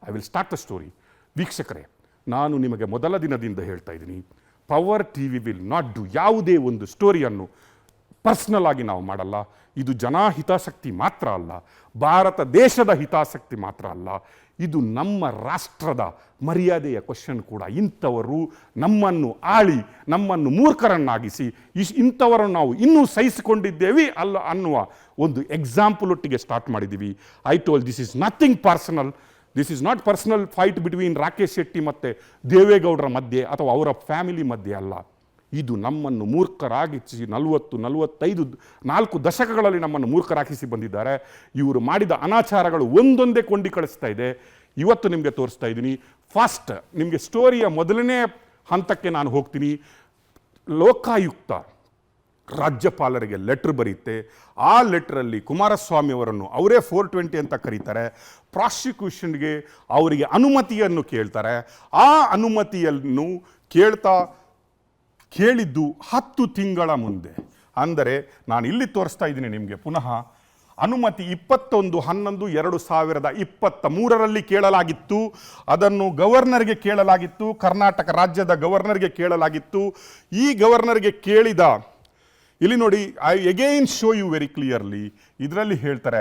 I will start the story. ವೀಕ್ಷಕರೇ, ನಾನು ನಿಮಗೆ ಮೊದಲ ದಿನದಿಂದ ಹೇಳ್ತಾ ಇದ್ದೀನಿ, power TV will not do ಯಾವುದೇ ಒಂದು ಸ್ಟೋರಿಯನ್ನು ಪರ್ಸ್ನಲ್ ಆಗಿ ನಾವು ಮಾಡಲ್ಲ. ಇದು ಜನಹಿತಾಸಕ್ತಿ ಮಾತ್ರ ಅಲ್ಲ, ಭಾರತ ದೇಶದ ಹಿತಾಸಕ್ತಿ ಮಾತ್ರ ಅಲ್ಲ, ಇದು ನಮ್ಮ ರಾಷ್ಟ್ರದ ಮರ್ಯಾದೆಯ ಕ್ವಶನ್ ಕೂಡ. ಇಂಥವರು ನಮ್ಮನ್ನು ಆಳಿ ನಮ್ಮನ್ನು ಮೂರ್ಖರನ್ನಾಗಿಸಿ ಇಂಥವರನ್ನು ನಾವು ಇನ್ನೂ ಸಹಿಸಿಕೊಂಡಿದ್ದೇವೆ ಅಲ್ಲ ಅನ್ನುವ ಒಂದು ಎಕ್ಸಾಂಪಲ್ ಒಟ್ಟಿಗೆ ಸ್ಟಾರ್ಟ್ ಮಾಡಿದ್ದೀವಿ. I told this is nothing personal. This is not personal fight between Rakesh Shetty ಮತ್ತು ದೇವೇಗೌಡರ ಮಧ್ಯೆ ಅಥವಾ ಅವರ ಫ್ಯಾಮಿಲಿ ಮಧ್ಯೆ ಅಲ್ಲ. ಇದು ನಮ್ಮನ್ನು ಮೂರ್ಖರಾಗಿಸಿ 4 ದಶಕಗಳಲ್ಲಿ ನಮ್ಮನ್ನು ಮೂರ್ಖರಾಗಿಸಿ ಬಂದಿದ್ದಾರೆ. ಇವರು ಮಾಡಿದ ಅನಾಚಾರಗಳು ಒಂದೊಂದೇ ಕೊಂಡಿ ಕಳಿಸ್ತಾ ಇದೆ. ಇವತ್ತು ನಿಮಗೆ ತೋರಿಸ್ತಾ ಇದ್ದೀನಿ. ಫಸ್ಟ್ ನಿಮಗೆ ಸ್ಟೋರಿಯ ಮೊದಲನೇ ಹಂತಕ್ಕೆ ನಾನು ಹೋಗ್ತೀನಿ. ಲೋಕಾಯುಕ್ತ ರಾಜ್ಯಪಾಲರಿಗೆ ಲೆಟ್ರ್ ಬರೀತೆ. ಆ ಲೆಟ್ರಲ್ಲಿ ಕುಮಾರಸ್ವಾಮಿ ಅವರನ್ನು ಅವರೇ 420 ಅಂತ ಕರೀತಾರೆ. ಪ್ರಾಸಿಕ್ಯೂಷನ್ಗೆ ಅವರಿಗೆ ಅನುಮತಿಯನ್ನು ಕೇಳ್ತಾರೆ. ಆ ಅನುಮತಿಯನ್ನು ಕೇಳಿದ್ದು 10 ತಿಂಗಳ ಮುಂದೆ. ಅಂದರೆ ನಾನು ಇಲ್ಲಿ ತೋರಿಸ್ತಾ ಇದ್ದೀನಿ ನಿಮಗೆ ಪುನಃ. ಅನುಮತಿ 21/11/2023 ಕೇಳಲಾಗಿತ್ತು. ಅದನ್ನು ಗವರ್ನರ್ಗೆ ಕೇಳಲಾಗಿತ್ತು, ಕರ್ನಾಟಕ ರಾಜ್ಯದ ಗವರ್ನರ್ಗೆ ಕೇಳಲಾಗಿತ್ತು. ಈ ಗವರ್ನರ್ಗೆ ಕೇಳಿದ, ಇಲ್ಲಿ ನೋಡಿ, I again show you very clearly. ಇದರಲ್ಲಿ ಹೇಳ್ತಾರೆ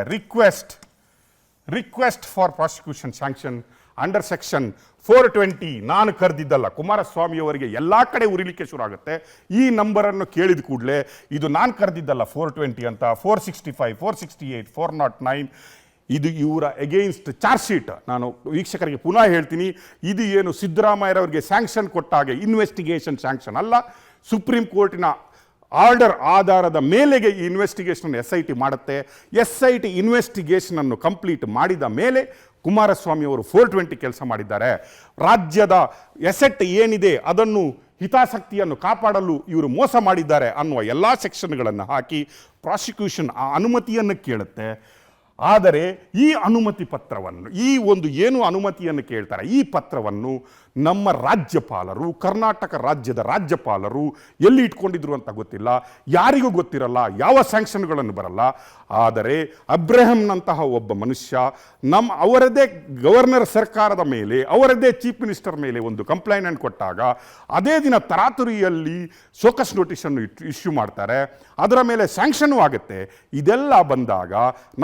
request for prosecution sanction under section 420. ನಾನು ಕರೆದಿದ್ದಲ್ಲ. ಕುಮಾರಸ್ವಾಮಿ ಅವರಿಗೆ ಎಲ್ಲ ಕಡೆ ಉರಿಲಿಕ್ಕೆ ಶುರು ಆಗುತ್ತೆ. ಈ ನಂಬರನ್ನು ಕೇಳಿದ ಕೂಡಲೇ ಇದು ನಾನು ಕರೆದಿದ್ದಲ್ಲ 420 ಅಂತ, 465, 468, 409 ಇದು ಇವರ ಎಗೇನ್ಸ್ಟ್ ಚಾರ್ಜ್ ಶೀಟ್. ನಾನು ವೀಕ್ಷಕರಿಗೆ ಪುನಃ ಹೇಳ್ತೀನಿ, ಇದು ಏನು ಸಿದ್ದರಾಮಯ್ಯರವರಿಗೆ ಸ್ಯಾಂಕ್ಷನ್ ಕೊಟ್ಟಾಗೆ ಇನ್ವೆಸ್ಟಿಗೇಷನ್ ಸ್ಯಾಂಕ್ಷನ್ ಅಲ್ಲ. ಸುಪ್ರೀಂ ಕೋರ್ಟಿನ ಆರ್ಡರ್ ಆಧಾರದ ಮೇಲೆಗೆ ಈ ಇನ್ವೆಸ್ಟಿಗೇಷನ್ SIT ಮಾಡುತ್ತೆ. SIT ಇನ್ವೆಸ್ಟಿಗೇಷನನ್ನು ಕಂಪ್ಲೀಟ್ ಮಾಡಿದ ಮೇಲೆ ಕುಮಾರಸ್ವಾಮಿ ಅವರು 420 ಕೆಲಸ ಮಾಡಿದ್ದಾರೆ. ರಾಜ್ಯದ ಎಸೆಟ್ ಏನಿದೆ ಅದನ್ನು ಹಿತಾಸಕ್ತಿಯನ್ನು ಕಾಪಾಡಲು ಇವರು ಮೋಸ ಮಾಡಿದ್ದಾರೆ ಅನ್ನುವ ಎಲ್ಲ ಸೆಕ್ಷನ್ಗಳನ್ನು ಹಾಕಿ ಪ್ರಾಸಿಕ್ಯೂಷನ್ ಆ ಅನುಮತಿಯನ್ನು ಕೇಳುತ್ತೆ. ಆದರೆ ಈ ಅನುಮತಿ ಪತ್ರವನ್ನು, ಈ ಒಂದು ಏನು ಅನುಮತಿಯನ್ನು ಕೇಳ್ತಾರೆ, ಈ ಪತ್ರವನ್ನು ನಮ್ಮ ರಾಜ್ಯಪಾಲರು, ಕರ್ನಾಟಕ ರಾಜ್ಯದ ರಾಜ್ಯಪಾಲರು ಎಲ್ಲಿ ಇಟ್ಕೊಂಡಿದ್ರು ಅಂತ ಗೊತ್ತಿಲ್ಲ, ಯಾರಿಗೂ ಗೊತ್ತಿರಲ್ಲ, ಯಾವ ಸ್ಯಾಂಕ್ಷನ್ಗಳನ್ನು ಬರಲ್ಲ. ಆದರೆ ಅಬ್ರಹಂನಂತಹ ಒಬ್ಬ ಮನುಷ್ಯ ಅವರದೇ ಗವರ್ನರ್ ಸರ್ಕಾರದ ಮೇಲೆ, ಅವರದೇ ಚೀಫ್ ಮಿನಿಸ್ಟರ್ ಮೇಲೆ ಒಂದು ಕಂಪ್ಲೇಂಟ್ ಕೊಟ್ಟಾಗ ಅದೇ ದಿನ ತರಾತುರಿಯಲ್ಲಿ ಸೋಕಸ್ ನೋಟಿಸನ್ನು ಇಶ್ಯೂ ಮಾಡ್ತಾರೆ. ಅದರ ಮೇಲೆ ಸ್ಯಾಂಕ್ಷನ್ ಆಗುತ್ತೆ. ಇದೆಲ್ಲ ಬಂದಾಗ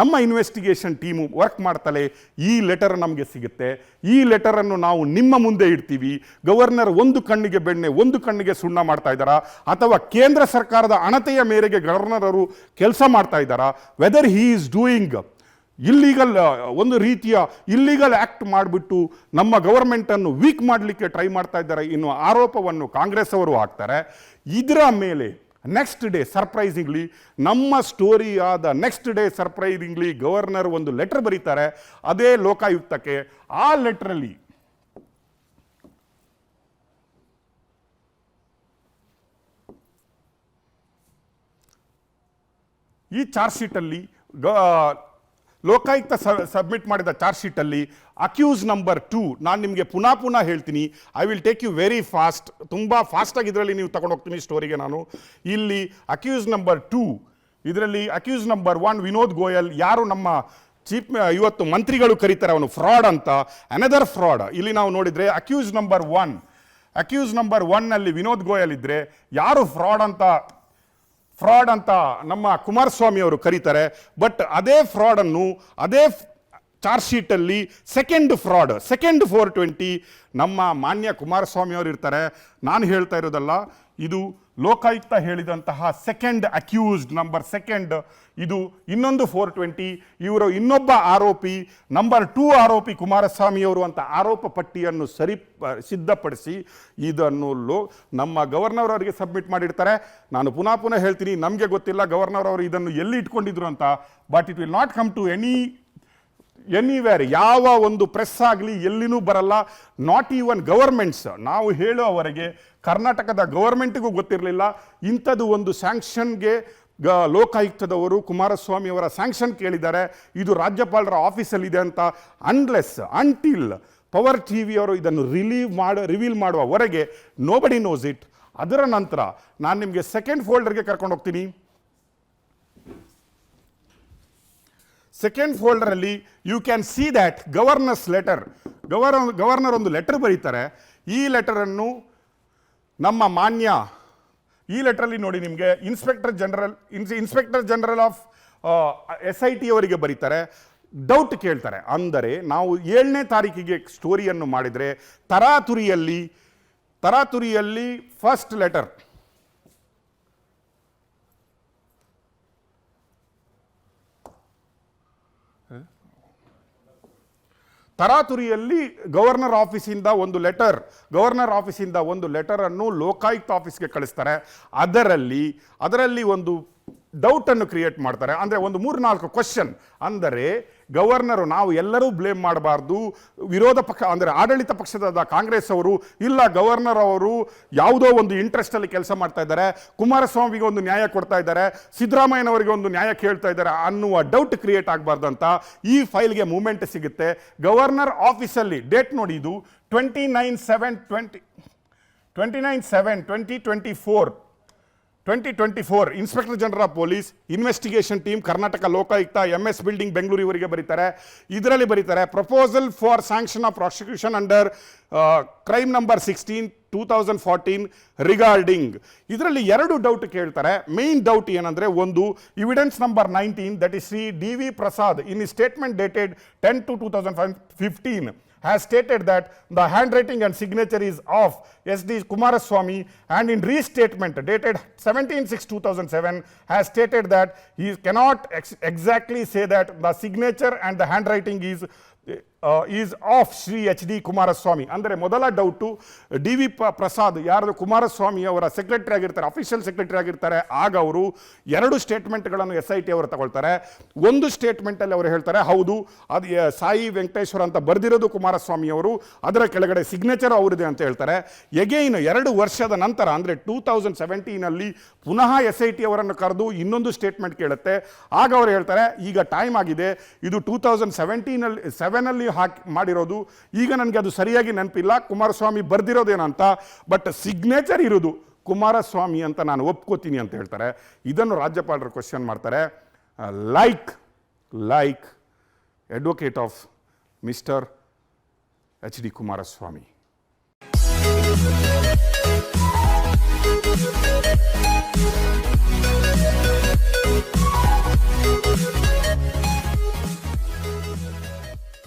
ನಮ್ಮ ಇನ್ವೆಸ್ಟಿಗೇಷನ್ ಟೀಮು ವರ್ಕ್ ಮಾಡ್ತಲೇ ಈ ಲೆಟರ್ ನಮಗೆ ಸಿಗುತ್ತೆ. ಈ ಲೆಟರನ್ನು ನಾವು ನಿಮ್ಮ ಮುಂದೆ ಇಡ್ತೀವಿ. ಗವರ್ನರ್ ಒಂದು ಕಣ್ಣಿಗೆ ಬೆಣ್ಣೆ ಒಂದು ಕಣ್ಣಿಗೆ ಸುಣ್ಣ ಮಾಡ್ತಾ ಇದ್ದಾರಾ, ಅಥವಾ ಕೇಂದ್ರ ಸರ್ಕಾರದ ಅಣತೆಯ ಮೇರೆಗೆ ಗವರ್ನರ್ ಅವರು ಕೆಲಸ ಮಾಡ್ತಾ ಇದ್ದಾರಾ, whether he is doing illegal, ಒಂದು ರೀತಿಯ ಇಲ್ಲೀಗಲ್ ಆ್ಯಕ್ಟ್ ಮಾಡಿಬಿಟ್ಟು ನಮ್ಮ ಗವರ್ಮೆಂಟನ್ನು ವೀಕ್ ಮಾಡಲಿಕ್ಕೆ ಟ್ರೈ ಮಾಡ್ತಾ ಇದ್ದಾರೆ ಎನ್ನುವ ಆರೋಪವನ್ನು ಕಾಂಗ್ರೆಸ್ ಅವರು ಹಾಕ್ತಾರೆ. ಇದರ ಮೇಲೆ ನೆಕ್ಸ್ಟ್ ಡೇ ಸರ್ಪ್ರೈಸಿಂಗ್ಲಿ, ನಮ್ಮ ಸ್ಟೋರಿ ಆದ ನೆಕ್ಸ್ಟ್ ಡೇ ಸರ್ಪ್ರೈಸಿಂಗ್ಲಿ ಗವರ್ನರ್ ಒಂದು ಲೆಟರ್ ಬರೀತಾರೆ ಅದೇ ಲೋಕಾಯುಕ್ತಕ್ಕೆ. ಆ ಲೆಟ್ರಲ್ಲಿ ಈ ಚಾರ್ಜ್ ಶೀಟಲ್ಲಿ ಲೋಕಾಯುಕ್ತ ಸಬ್ಮಿಟ್ ಮಾಡಿದ ಚಾರ್ಜ್ ಶೀಟಲ್ಲಿ ಅಕ್ಯೂಸ್ ನಂಬರ್ 2, ನಾನು ನಿಮಗೆ ಪುನಃ ಹೇಳ್ತೀನಿ, I will take you very fast, ತುಂಬ ಫಾಸ್ಟಾಗಿ ಇದರಲ್ಲಿ ನೀವು ತಗೊಂಡು ಹೋಗ್ತೀನಿ ಸ್ಟೋರಿಗೆ ನಾನು. ಇಲ್ಲಿ ಅಕ್ಯೂಸ್ ನಂಬರ್ 2, ಇದರಲ್ಲಿ ಅಕ್ಯೂಸ್ ನಂಬರ್ 1 ವಿನೋದ್ ಗೋಯಲ್, ಯಾರು ನಮ್ಮ ಇವತ್ತು ಮಂತ್ರಿಗಳು ಕರೀತಾರೆ ಅವನು ಫ್ರಾಡ್ ಅಂತ, ಅನದರ್ ಫ್ರಾಡ್. ಇಲ್ಲಿ ನಾವು ನೋಡಿದರೆ ಅಕ್ಯೂಸ್ ನಂಬರ್ 1ನಲ್ಲಿ ವಿನೋದ್ ಗೋಯಲ್ ಇದ್ದರೆ, ಯಾರು ಫ್ರಾಡ್ ಅಂತ ನಮ್ಮ ಕುಮಾರಸ್ವಾಮಿ ಅವರು ಕರೀತಾರೆ. ಬಟ್ ಅದೇ ಫ್ರಾಡನ್ನು ಅದೇ ಚಾರ್ಜ್ ಶೀಟಲ್ಲಿ ಸೆಕೆಂಡ್ 420 ನಮ್ಮ ಮಾನ್ಯ ಕುಮಾರಸ್ವಾಮಿ ಅವರು ಇರ್ತಾರೆ. ನಾನು ಹೇಳ್ತಾ ಇರೋದಲ್ಲ, ಇದು ಲೋಕಾಯುಕ್ತ ಹೇಳಿದಂತಹ ಸೆಕೆಂಡ್ ಅಕ್ಯೂಸ್ಡ್ ನಂಬರ್ 2, ಇದು ಇನ್ನೊಂದು 420. ಇವರು ಇನ್ನೊಬ್ಬ ಆರೋಪಿ ನಂಬರ್ 2 ಆರೋಪಿ ಕುಮಾರಸ್ವಾಮಿಯವರು ಅಂತ ಆರೋಪ ಪಟ್ಟಿಯನ್ನು ಸಿದ್ಧಪಡಿಸಿ ಇದನ್ನು ನಮ್ಮ ಗವರ್ನರ್ ಅವರಿಗೆ ಸಬ್ಮಿಟ್ ಮಾಡಿರ್ತಾರೆ. ನಾನು ಪುನಃ ಹೇಳ್ತೀನಿ, ನಮಗೆ ಗೊತ್ತಿಲ್ಲ ಗವರ್ನರ್ ಅವರು ಇದನ್ನು ಎಲ್ಲಿ ಇಟ್ಕೊಂಡಿದ್ರು ಅಂತ, but it will not come to anywhere, ಯಾವ ಒಂದು ಪ್ರೆಸ್ ಆಗಲಿ ಎಲ್ಲಿನೂ ಬರಲ್ಲ, ನಾಟ್ ಈವನ್ ಗವರ್ಮೆಂಟ್ಸ್. ನಾವು ಹೇಳುವವರೆಗೆ ಕರ್ನಾಟಕದ ಗವರ್ಮೆಂಟಿಗೂ ಗೊತ್ತಿರಲಿಲ್ಲ ಇಂಥದ್ದು ಒಂದು ಸ್ಯಾಂಕ್ಷನ್ಗೆ ಲೋಕಾಯುಕ್ತದವರು ಕುಮಾರಸ್ವಾಮಿ ಅವರ ಸ್ಯಾಂಕ್ಷನ್ ಕೇಳಿದ್ದಾರೆ, ಇದು ರಾಜ್ಯಪಾಲರ ಆಫೀಸಲ್ಲಿದೆ ಅಂತ. ಅಂಟಿಲ್ ಪವರ್ ಟಿವಿ ಅವರು ಇದನ್ನು ರಿವೀಲ್ ಮಾಡುವವರೆಗೆ ನೋಬಡಿ ನೋಸ್ ಇಟ್. ಅದರ ನಂತರ ನಾನು ನಿಮಗೆ ಸೆಕೆಂಡ್ ಫೋಲ್ಡರ್ಗೆ ಕರ್ಕೊಂಡು ಹೋಗ್ತೀನಿ. ಸೆಕೆಂಡ್ ಫೋಲ್ಡರಲ್ಲಿ you can see that governor's letter, governor ಒಂದು ಲೆಟರ್ ಬರೀತಾರೆ. ಈ ಲೆಟರನ್ನು ನಮ್ಮ ಮಾನ್ಯ, ಈ ಲೆಟರಲ್ಲಿ ನೋಡಿ ನಿಮಗೆ ಇನ್ಸ್ಪೆಕ್ಟರ್ ಜನರಲ್ ಆಫ್ SIT ಅವರಿಗೆ ಬರೀತಾರೆ, ಡೌಟ್ ಕೇಳ್ತಾರೆ. ಅಂದರೆ ನಾವು 7ನೇ ತಾರೀಕಿಗೆ ಸ್ಟೋರಿಯನ್ನು ಮಾಡಿದರೆ ತರಾತುರಿಯಲ್ಲಿ ಫಸ್ಟ್ ಲೆಟರ್, ತರಾತುರಿಯಲ್ಲಿ ಗವರ್ನರ್ ಆಫೀಸಿಂದ ಒಂದು ಲೆಟರನ್ನು ಲೋಕಾಯುಕ್ತ ಆಫೀಸ್ಗೆ ಕಳಿಸ್ತಾರೆ. ಅದರಲ್ಲಿ ಒಂದು ಡೌಟನ್ನು ಕ್ರಿಯೇಟ್ ಮಾಡ್ತಾರೆ. ಅಂದರೆ ಒಂದು 3-4 ಕ್ವಶನ್. ಅಂದರೆ ಗವರ್ನರು, ನಾವು ಎಲ್ಲರೂ ಬ್ಲೇಮ್ ಮಾಡಬಾರ್ದು, ವಿರೋಧ ಪಕ್ಷ ಅಂದರೆ ಆಡಳಿತ ಪಕ್ಷದ ಕಾಂಗ್ರೆಸ್ ಅವರು ಇಲ್ಲ, ಗವರ್ನರ್ ಅವರು ಯಾವುದೋ ಒಂದು ಇಂಟ್ರೆಸ್ಟಲ್ಲಿ ಕೆಲಸ ಮಾಡ್ತಾ ಇದ್ದಾರೆ, ಕುಮಾರಸ್ವಾಮಿಗೆ ಒಂದು ನ್ಯಾಯ ಕೊಡ್ತಾ ಇದ್ದಾರೆ, ಸಿದ್ದರಾಮಯ್ಯನವರಿಗೆ ಒಂದು ನ್ಯಾಯ ಕೇಳ್ತಾ ಇದ್ದಾರೆ ಅನ್ನುವ ಡೌಟ್ ಕ್ರಿಯೇಟ್ ಆಗಬಾರ್ದಂತ ಈ ಫೈಲ್ಗೆ ಮೂವ್ಮೆಂಟ್ ಸಿಗುತ್ತೆ. ಗವರ್ನರ್ ಆಫೀಸಲ್ಲಿ ಡೇಟ್ ನೋಡಿ, ಇದು 29/7/2024 inspector general of police investigation team Karnataka Lokayukta MS building Bengaluru ಇವರಿಗೆ ಬರೀತಾರೆ. ಇದರಲ್ಲಿ ಬರೀತಾರೆ proposal for sanction of prosecution under crime number 16 2014 regarding. ಇದರಲ್ಲಿ 2 ಡೌಟ್ ಕೇಳ್ತಾರೆ. ಮೇನ್ ಡೌಟ್ ಏನಂದ್ರೆ, ಒಂದು evidence number 19 that is Shri DV Prasad in statement dated 10/2/2015 has stated that the handwriting and signature is of SD Kumaraswamy, and in restatement dated 17/6/2007 has stated that he cannot exactly say that the signature and the handwriting is of Shri HD Kumaraswamy. ಅಂದರೆ ಮೊದಲ doubt DV Prasad ಯಾರು ಕುಮಾರಸ್ವಾಮಿ ಅವರ secretary ಆಗಿರ್ತಾರೆ, official secretary ಆಗಿರ್ತಾರೆ, ಆಗ ಅವರು 2 ಸ್ಟೇಟ್ಮೆಂಟ್ಗಳನ್ನು SIT ಅವರು ತಗೊಳ್ತಾರೆ. ಒಂದು ಸ್ಟೇಟ್ಮೆಂಟಲ್ಲಿ ಅವರು ಹೇಳ್ತಾರೆ, ಹೌದು ಅದು ಸಾಯಿ ವೆಂಕಟೇಶ್ವರ ಅಂತ ಬರೆದಿರೋದು ಕುಮಾರಸ್ವಾಮಿ ಅವರು, ಅದರ ಕೆಳಗಡೆ ಸಿಗ್ನೇಚರ್ ಅವರಿದೆ ಅಂತ ಹೇಳ್ತಾರೆ. ಎಗೈನ್ 2 ವರ್ಷದ ನಂತರ ಅಂದರೆ 2017 ಪುನಃ SIT ಅವರನ್ನು ಕರೆದು ಇನ್ನೊಂದು ಸ್ಟೇಟ್ಮೆಂಟ್ ಕೇಳುತ್ತೆ. ಆಗ ಅವರು ಹೇಳ್ತಾರೆ, ಈಗ ಟೈಮ್ ಆಗಿದೆ, ಇದು 2017 ಮಾಡಿರೋದು, ಈಗ ನನಗೆ ಅದು ಸರಿಯಾಗಿ ನೆನಪಿಲ್ಲ, ಕುಮಾರಸ್ವಾಮಿ ಬರ್ದಿರೋದೇನಂತ, ಬಟ್ ಸಿಗ್ನೇಚರ್ ಇರೋದು ಕುಮಾರಸ್ವಾಮಿ ಅಂತ ನಾನು ಒಪ್ಕೋತೀನಿ ಅಂತ ಹೇಳ್ತಾರೆ. ಇದನ್ನು ರಾಜ್ಯಪಾಲರು ಕ್ವಶನ್ ಮಾಡ್ತಾರೆ. Like advocate of mister HD Kumaraswamy.